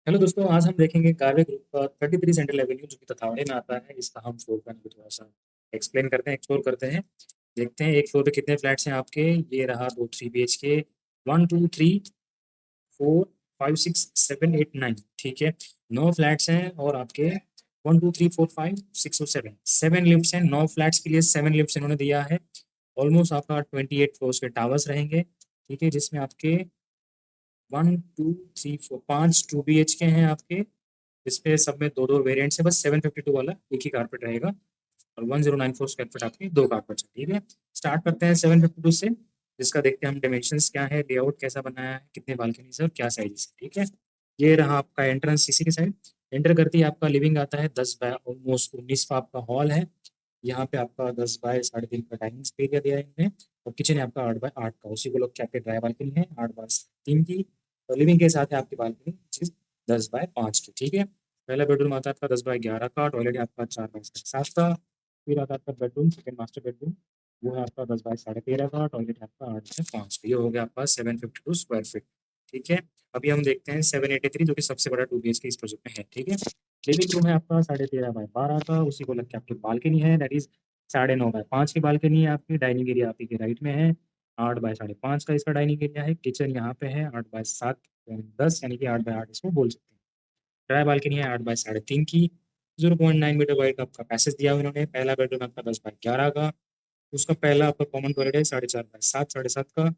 Hello दोस्तों, आज हम देखेंगे कार्य ग्रुप का 33 सेंट्रल एवेन्यू जो कि तथावड़े में आता है। इसका हम फ्लोर प्लान को थोड़ा सा एक्सप्लेन करते हैं, एक्सप्लोर करते हैं। देखते हैं एक फ्लोर पे कितने फ्लैट्स हैं आपके। ये रहा 2 3 BHK, 1 2 3 4 5 6 7 8 9। ठीक है, 9 फ्लैट्स हैं और आपके 1 2 3 4 5 6 और 7 7 लिफ्ट्स हैं। 9 फ्लैट्स के लिए 7 लिफ्ट्स इन्होंने दिया है। ऑलमोस्ट आपका 28 फ्लोर्स के टावर्स रहेंगे। ठीक है, जिसमें आपके 1 2 3 4 5 2 BHK हैं आपके। इस पे सब में दो दो वेरिएंट्स है, बस 752 वाला एक ही कारपेट रहेगा और 1094 स्क्वायर फीट आपकी दो कारपेट है। ठीक है, स्टार्ट करते हैं 752 से, जिसका देखते हैं हम डायमेंशंस क्या है, लेआउट कैसा बनाया है, कितने बालकनीज है और क्या साइज है। ठीक है, ये रहा आपका एंट्रेंस इसी के साइड। एंटर करते ही आपका लिविंग आता है, 10 बाय ऑलमोस्ट 19 का आपका हॉल है। यहाँ पे आपका 10 बाय 3.5 का डाइनिंग एरिया दिया है इन्होंने। और किचन है आपका 8 बाय 8 का, उसी को लोग क्या आपके ड्राई बालकनी है 8 बाय 3 की। और लिविंग के साथ है आपकी बालकनी 10 बाय 5 की। ठीक है, पहला बेडरूम आता है आपका 10 बाय 11 का, टॉयलेट है आपका 4 बाय 7 का। फिर आता है आपका बेडरूम, सेकंड मास्टर बेडरूम, वो है आपका 10 बाय 13.5 का, टॉयलेट है आपका 8 बाय 5 का। ये हो गया आपका 752 स्क्वायर फीट। ठीक है, अभी हम देखते हैं 783 जो कि सबसे बड़ा 2 BHK इस प्रोजेक्ट में है। ठीक है, लिविंग रूम है आपका 13.5 बाय 12 का, उसी को लग के आपकी बालकनी है, दैट इज 9.5 बाय 5 की बालकनी है आपकी। डाइनिंग एरिया आपकी के राइट में है, 8 बाय 5.5 का इसका डाइनिंग एरिया है। किचन यहाँ पे है 8 बाय 7 10, यानी कि 8 बाय 8 इसको बोल सकते हैं। ड्राई बालकनी है 8 बाय 3.5 की। 0.9 मीटर वाइड का आपका पैसेज दिया हुआ इन्होंने। पहला बेडरूम आपका 10 बाय 11 का, उसका पहला आपका कॉमन टॉयलेट है 4.5 बाय 7 7.5 का।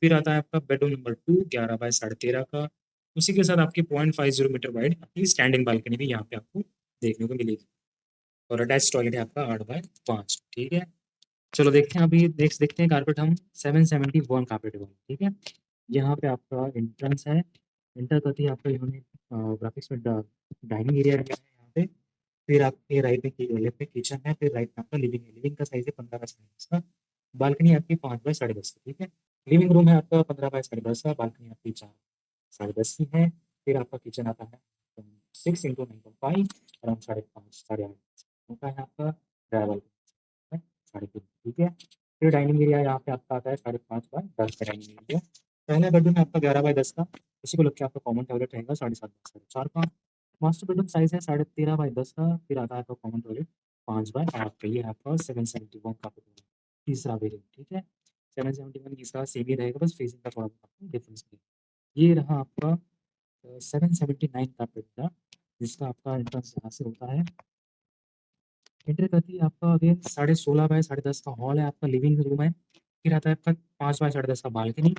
फिर आता है आपका बेडरूम नंबर 2 11 बाय 13.5 का। उसी के साथ आपकी 0.50 मीटर वाइड अपनी स्टैंडिंग बालकनी भी यहाँ पे आपको देखने को मिलेगी। और अटैच टॉयलेट है आपका 8 बाय 5। ठीक है, चलो देखते हैं, अभी देखते हैं कारपेट हम 771 कारपेट वाला। ठीक है, यहाँ पे आपका एंट्रेंस है। एंटर करते ही आपका इन्होंने ग्राफिक्स में डाइनिंग एरिया रखा है यहाँ पे। फिर आपके राइट में लेफ्ट में किचन है, फिर राइट में आपका लिविंग है। लिविंग का साइज है 15 बाय 10 का। बालकनी आपकी 5 बाय 10.5 की। ठीक है, लिविंग रूम है आपका 15 बाय 10.5 का, बालकनी आपकी 4 साढ़े 10 की है। फिर आपका किचन आता है 6 × 9.5, अराउंड 5.5 8 होता है आपका। ड्राइवर 3.5। ठीक है, फिर डाइनिंग एरिया यहाँ पे आपका आता है 5.5 बाय 10 का डाइनिंग एरिया। पहला बेडरूम है आपका 11 बाय 10 का, उसी को लग के आपका कॉमन टॉयलेट रहेगा 7.5 बाय 4 का। मास्टर बेडरूम साइज है 13.5 बाय 10 का। फिर आता है आपका कॉमन टॉयलेट 5 बाय 8 का। ये है आपका 771 का बेडरूम, तीसरा वेरिएंट। ठीक है, 771 इसका सेम ही रहेगा, बस फेसिंग का थोड़ा बहुत डिफरेंस है। ये रहा आपका 779 का बेड, जिसका आपका एंट्रेंस यहाँ से होता है। एंटर करते ही आपका अगेन 16.5 बाय 10.5 का हॉल है, आपका लिविंग रूम है। फिर आता है आपका 5 बाय 10.5 का बालकनी।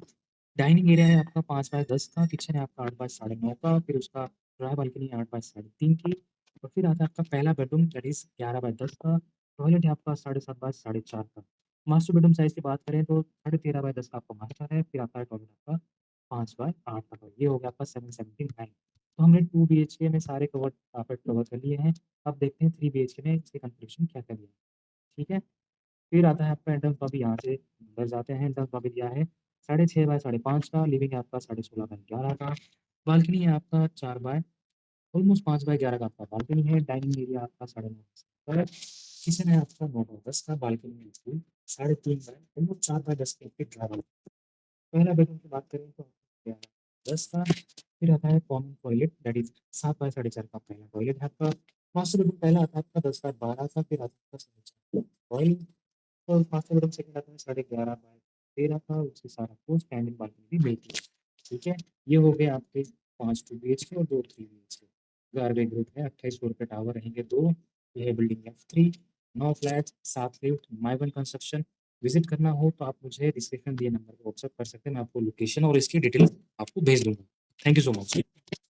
डाइनिंग एरिया है आपका 5 बाय 10 का। किचन है आपका 8 बाय 9.5 का। फिर उसका ड्राई बालकनी है 8 बाय 3.5 की। और फिर आता है आपका पहला बेडरूम, दैट इज 11 बाय 10 का। टॉयलेट है आपका 7.5 बाय 4.5 का। मास्टर बेडरूम साइज की बात करें तो 13.5 बाय 10 का आपका मास्टर है। फिर आता है टॉयलेट आपका 5 बाय 8 का। ये हो गया आपका 779। तो हमने 2 BHK में सारे कारपेट कवर कर लिए हैं। अब देखते हैं 3 BHK में इसके कन्फिगरेशन क्या क्या दिया है। ठीक है, फिर आता है आपका एंट्रेंस लॉबी, यहाँ से अंदर जाते हैं। एंट्रेंस लॉबी दिया है 6.5 बाय 5.5 का। लिविंग है आपका 16.5 बाय 11 का। बालकनी है आपका 4 बाय ऑलमोस्ट 5 बाय 11 का आपका बालकनी है। डाइनिंग एरिया आपका 9.5 किचन है आपका 9 बाय 10 का। बालकनी है आपकी 3.5 बाय ऑलमोस्ट 4 बाय 10 के आपके ड्राइवर। पहला बेडरूम की बात करें तो 11 बाय 10 का। फिर आता है common toilet, that is 7 by 4.5 का पहला टॉयलेट है आपका। मास्टर बेडरूम पहला आता है आपका 10 बाय 12 का। फिर आता है 4.5 टॉयलेट। और मास्टर बेडरूम सेकंड आता है 11.5 बाय 13 का। उसके साथ आपको स्टैंडिंग बालकनी भी मिलती है। ठीक है, ये हो गए आपके 5 2 BHK और 2 3 BHK। गारबेज ग्रुप है, 28 फ्लोर के टावर रहेंगे दो। ये है building F3, 9 flats, 7 lift, my one construction. Visit करना हो तो आप मुझे डिस्क्रिप्शन दिए नंबर पर व्हाट्सएप कर सकते हैं, मैं आपको लोकेशन और इसकी डिटेल आपको भेज दूंगा। Thank you so much.